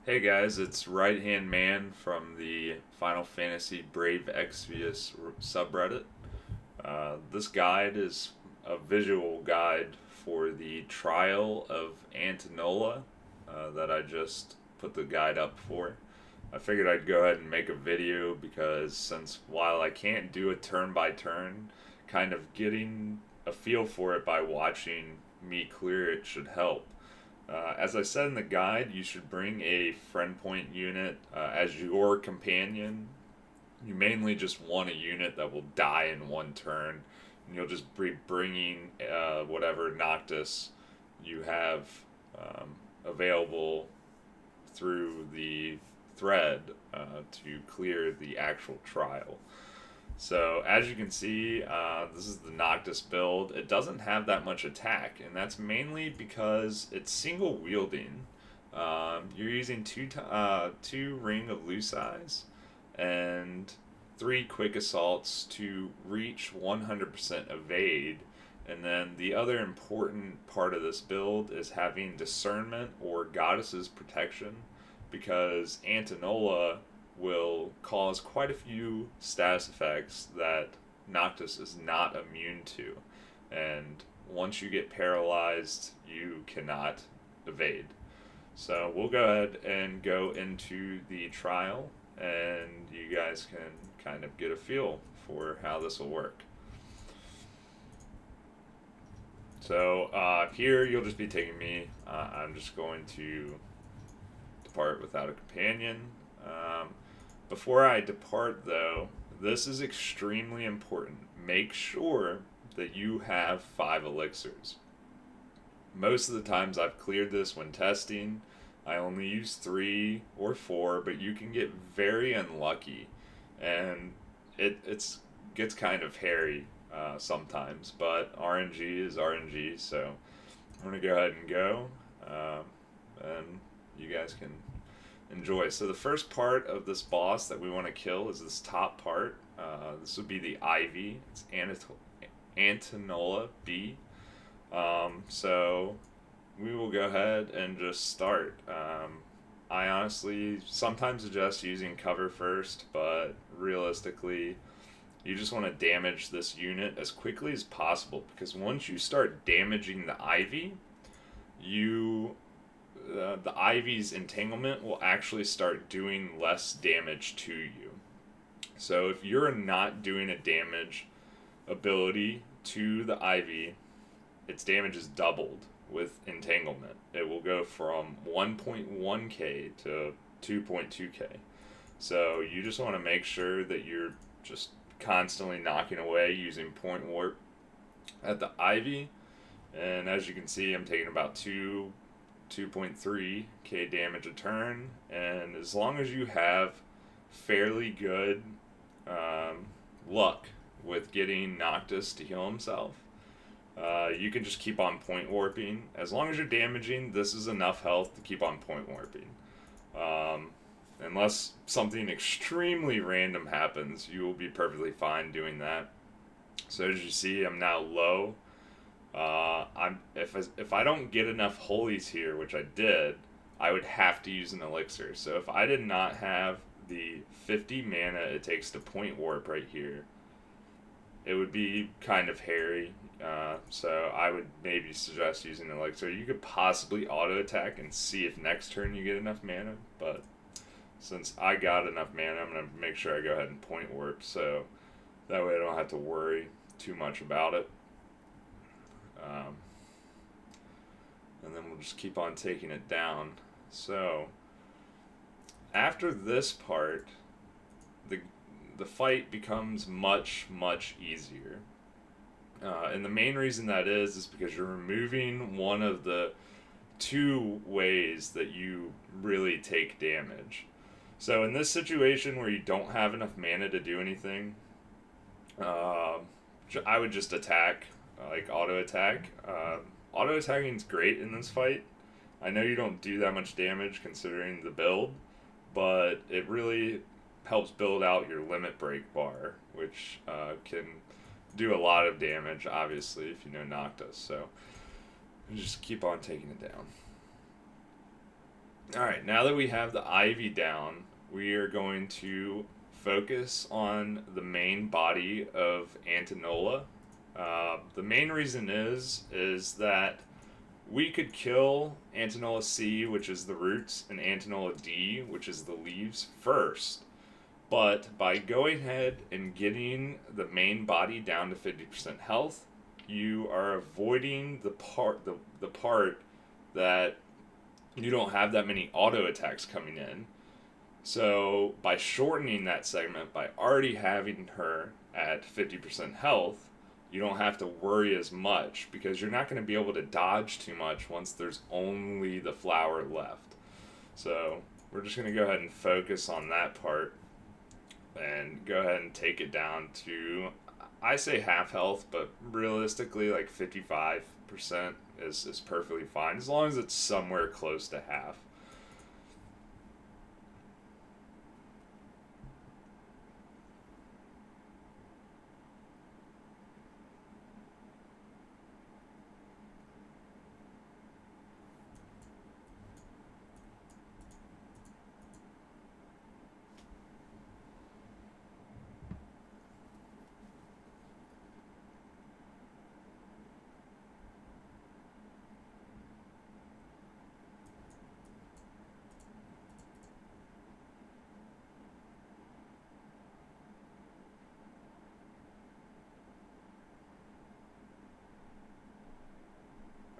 Hey guys, it's Right Hand Man from the Final Fantasy Brave Exvius subreddit. This guide is a visual guide for the trial of Antenolla that I just put the guide up for. I figured I'd go ahead and make a video because since while I can't do it turn by turn, kind of getting a feel for it by watching me clear it should help. As I said in the guide, you should bring a friend point unit as your companion. You mainly just want a unit that will die in one turn, and you'll just be bringing whatever Noctis you have available through the thread to clear the actual trial. So as you can see, this is the Noctis build. It doesn't have that much attack, and that's mainly because it's single wielding. You're using two Ring of Loose Eyes and three Quick Assaults to reach 100% evade. And then the other important part of this build is having Discernment or Goddess's Protection, because Antenolla will cause quite a few status effects that Noctis is not immune to. And once you get paralyzed, you cannot evade. So we'll go ahead and go into the trial, and you guys can kind of get a feel for how this will work. So here you'll just be taking me. I'm just going to depart without a companion. Before I depart, though, this is extremely important. Make sure that you have 5 elixirs. Most of the times I've cleared this when testing. I only use 3 or 4, but you can get very unlucky, and it gets kind of hairy sometimes. But RNG is RNG, so I'm gonna go ahead and go, and you guys can enjoy. So the first part of this boss that we want to kill is this top part. This would be the Ivy. It's Antenolla B. So we will go ahead and just start. I honestly sometimes suggest using cover first, but realistically, you just want to damage this unit as quickly as possible, because once you start damaging the Ivy, you the Ivy's entanglement will actually start doing less damage to you. So if you're not doing a damage ability to the Ivy, its damage is doubled with entanglement. It will go from 1.1k to 2.2k. So you just want to make sure that you're just constantly knocking away using point warp at the Ivy. And as you can see, I'm taking about 2.3k damage a turn, and as long as you have fairly good luck with getting Noctis to heal himself, you can just keep on point warping. As long as you're damaging, this is enough health to keep on point warping. Unless something extremely random happens, you will be perfectly fine doing that. So as you see, I'm now low. If I don't get enough holies here, which I did, I would have to use an elixir. So if I did not have the 50 mana it takes to point warp right here, it would be kind of hairy. So I would maybe suggest using an elixir. You could possibly auto attack and see if next turn you get enough mana, but since I got enough mana, I'm gonna make sure I go ahead and point warp, so that way I don't have to worry too much about it. And then we'll just keep on taking it down. So after this part, the fight becomes much easier. And the main reason that is because you're removing one of the 2 ways that you really take damage. So in this situation where you don't have enough mana to do anything, I would just attack, like auto attack. Auto attacking is great in this fight. I know you don't do that much damage considering the build, but it really helps build out your limit break bar, which can do a lot of damage, obviously, if you know Noctis. So just keep on taking it down. Alright, now that we have the Ivy down, we are going to focus on the main body of Antenolla. The main reason is that we could kill Antenolla C, which is the roots, and Antenolla D, which is the leaves, first. But by going ahead and getting the main body down to 50% health, you are avoiding the part that you don't have that many auto attacks coming in. So by shortening that segment, by already having her at 50% health, you don't have to worry as much because you're not going to be able to dodge too much once there's only the flower left. So we're just going to go ahead and focus on that part and go ahead and take it down to, I say half health, but realistically like 55% is perfectly fine as long as it's somewhere close to half.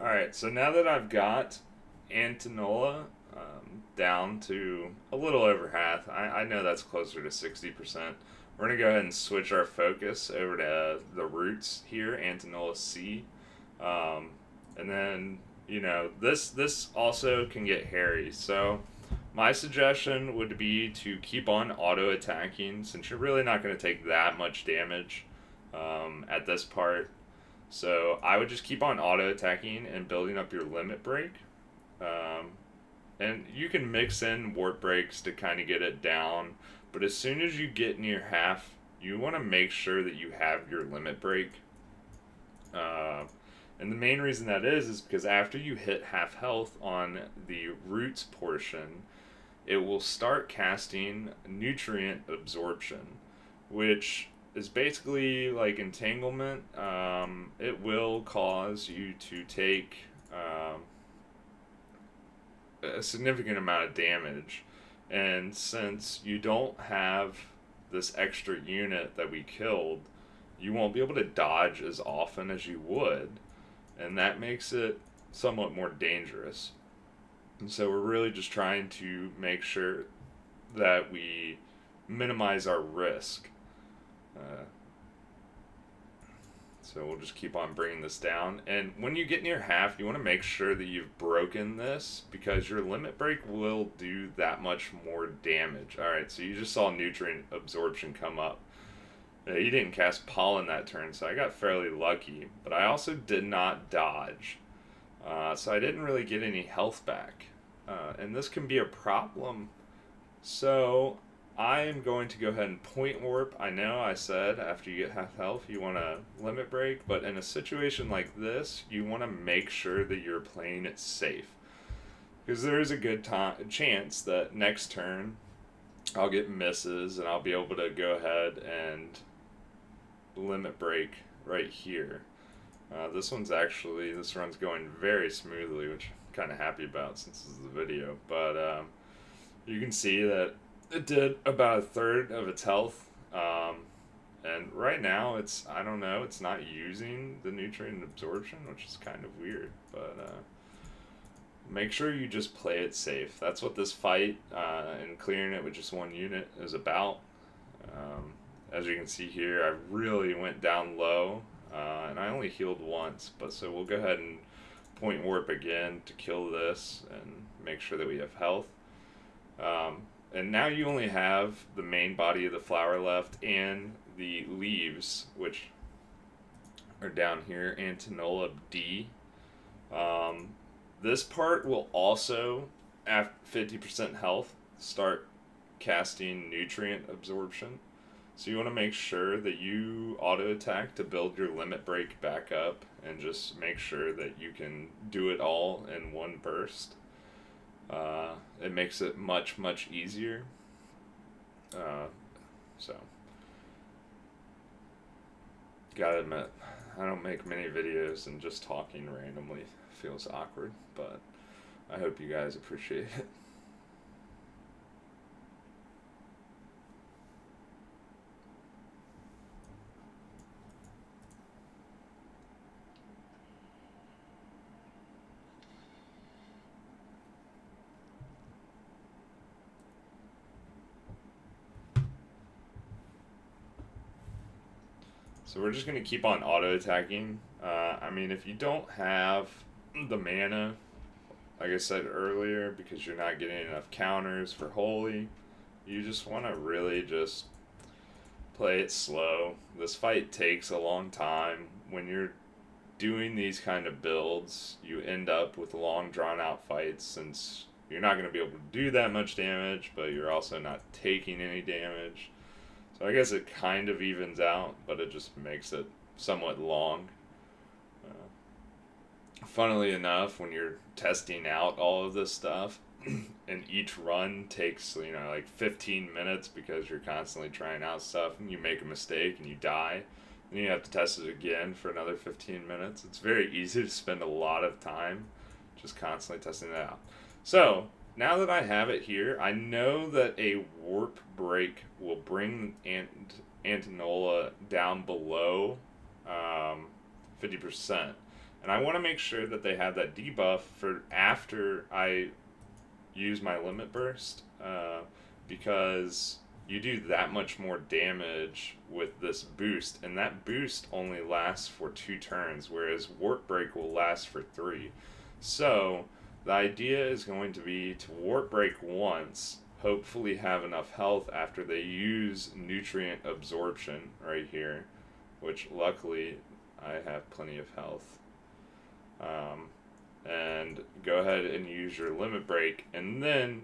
Alright, so now that I've got Antenolla down to a little over half, I know that's closer to 60%. We're going to go ahead and switch our focus over to the roots here, Antenolla C. And then, this also can get hairy. So my suggestion would be to keep on auto attacking since you're really not going to take that much damage at this part. So I would just keep on auto attacking and building up your limit break. And you can mix in warp breaks to kind of get it down. But as soon as you get near half, you want to make sure that you have your limit break. And the main reason that is because after you hit half health on the roots portion, it will start casting nutrient absorption, which is basically like entanglement. It will cause you to take a significant amount of damage. And since you don't have this extra unit that we killed, you won't be able to dodge as often as you would. And that makes it somewhat more dangerous. And so we're really just trying to make sure that we minimize our risk. So we'll just keep on bringing this down. And when you get near half, you want to make sure that you've broken this because your limit break will do that much more damage. Alright, so you just saw nutrient absorption come up. You didn't cast pollen that turn, so I got fairly lucky. But I also did not dodge. So I didn't really get any health back. And this can be a problem. So I am going to go ahead and point warp. I know I said after you get half health you want to limit break, but in a situation like this, you want to make sure that you're playing it safe. Because there is a good chance that next turn I'll get misses and I'll be able to go ahead and limit break right here. This run's going very smoothly, which I'm kind of happy about since this is the video. But you can see that it did about a third of its health. And right now it's not using the nutrient absorption, which is kind of weird. But make sure you just play it safe. That's what this fight and clearing it with just one unit is about. As you can see here, I really went down low. And I only healed once, but so we'll go ahead and point warp again to kill this and make sure that we have health. And now you only have the main body of the flower left and the leaves, which are down here, Antenolla D. This part will also, at 50% health, start casting nutrient absorption. So you want to make sure that you auto attack to build your limit break back up and just make sure that you can do it all in one burst. It makes it much, much easier. Uh, so, gotta admit, I don't make many videos, and just talking randomly feels awkward, but I hope you guys appreciate it. So we're just going to keep on auto attacking. I mean, if you don't have the mana, like I said earlier, because you're not getting enough counters for Holy, you just want to really just play it slow. This fight takes a long time. When you're doing these kind of builds, you end up with long drawn out fights, since you're not going to be able to do that much damage, but you're also not taking any damage. So I guess it kind of evens out, but it just makes it somewhat long. Funnily enough, when you're testing out all of this stuff, and each run takes, like 15 minutes, because you're constantly trying out stuff, and you make a mistake and you die, and you have to test it again for another 15 minutes. It's very easy to spend a lot of time just constantly testing that out. So, now that I have it here, I know that a warp break will bring Antenolla down below 50%. And I want to make sure that they have that debuff for after I use my limit burst, because you do that much more damage with this boost, and that boost only lasts for 2 turns, whereas warp break will last for 3. So the idea is going to be to warp break once, hopefully have enough health after they use nutrient absorption right here, which luckily I have plenty of health. And go ahead and use your limit break, and then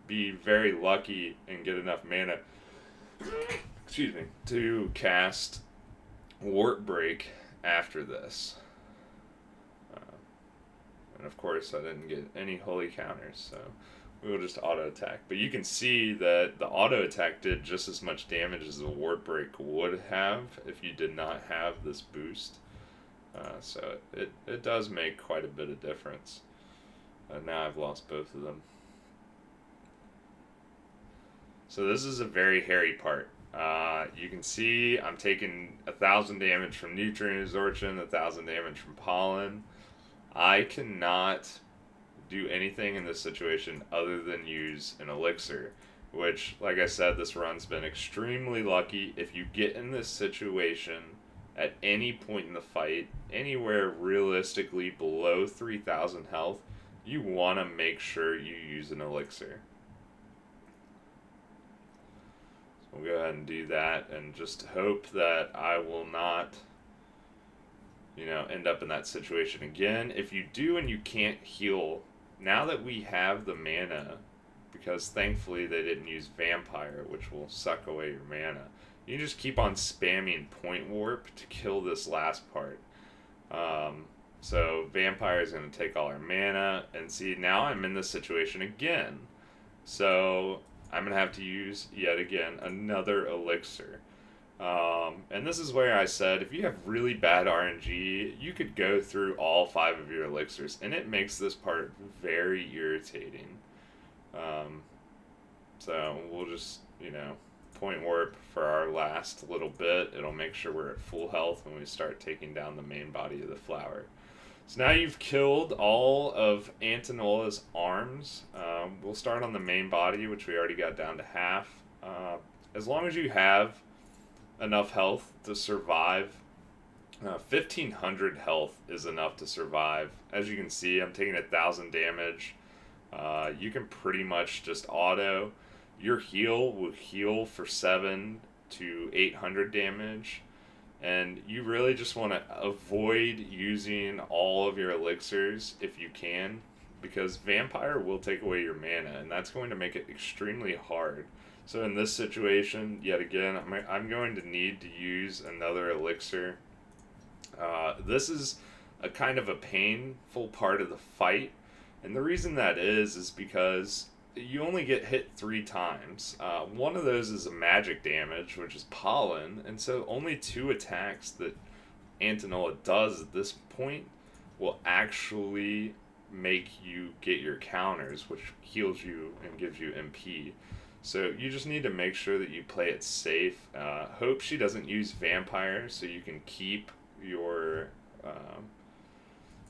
be very lucky and get enough mana excuse me, to cast warp break after this. And of course I didn't get any holy counters, so we will just auto attack. But you can see that the auto attack did just as much damage as the warp break would have if you did not have this boost. So it does make quite a bit of difference. Now I've lost both of them. So this is a very hairy part. You can see I'm taking 1,000 damage from nutrient absorption, 1,000 damage from pollen. I cannot do anything in this situation other than use an elixir, which, like I said, this run's been extremely lucky. If you get in this situation at any point in the fight, anywhere realistically below 3,000 health, you want to make sure you use an elixir. So we'll go ahead and do that, and just hope that I will not, end up in that situation again. If you do and you can't heal, now that we have the mana, because thankfully they didn't use Vampire, which will suck away your mana, you just keep on spamming Point Warp to kill this last part. So Vampire is going to take all our mana, and see, now I'm in this situation again. So I'm going to have to use, yet again, another elixir. And this is where I said, if you have really bad RNG, you could go through all 5 of your elixirs, and it makes this part very irritating. So we'll just, Point Warp for our last little bit. It'll make sure we're at full health when we start taking down the main body of the flower. So now you've killed all of Antenolla's arms. We'll start on the main body, which we already got down to half. As long as you have enough health to survive, 1,500 health is enough to survive. As you can see, I'm taking 1,000 damage. You can pretty much just auto. Your heal will heal for 7 to 800 damage, and you really just want to avoid using all of your elixirs if you can, because Vampire will take away your mana, and that's going to make it extremely hard. So in this situation, yet again, I'm going to need to use another elixir. This is a kind of a painful part of the fight, And the reason that is because you only get hit 3 times. One of those is a magic damage, which is pollen, and so only 2 attacks that Antenolla does at this point will actually make you get your counters, which heals you and gives you MP. So you just need to make sure that you play it safe. Hope she doesn't use vampire, so you can keep your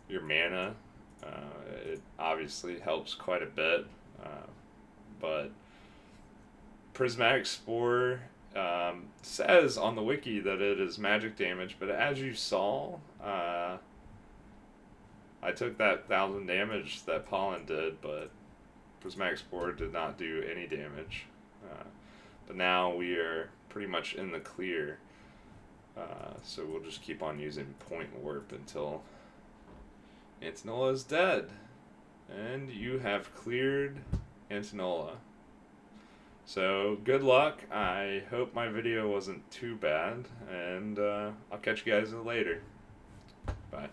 mana. It obviously helps quite a bit, but Prismatic Spore says on the wiki that it is magic damage, but as you saw, I took that 1,000 damage that Pollen did, but Prismatic Spore did not do any damage. But now we are pretty much in the clear, so we'll just keep on using Point Warp until Antenolla is dead. And you have cleared Antenolla. So good luck. I hope my video wasn't too bad, and I'll catch you guys later. Bye.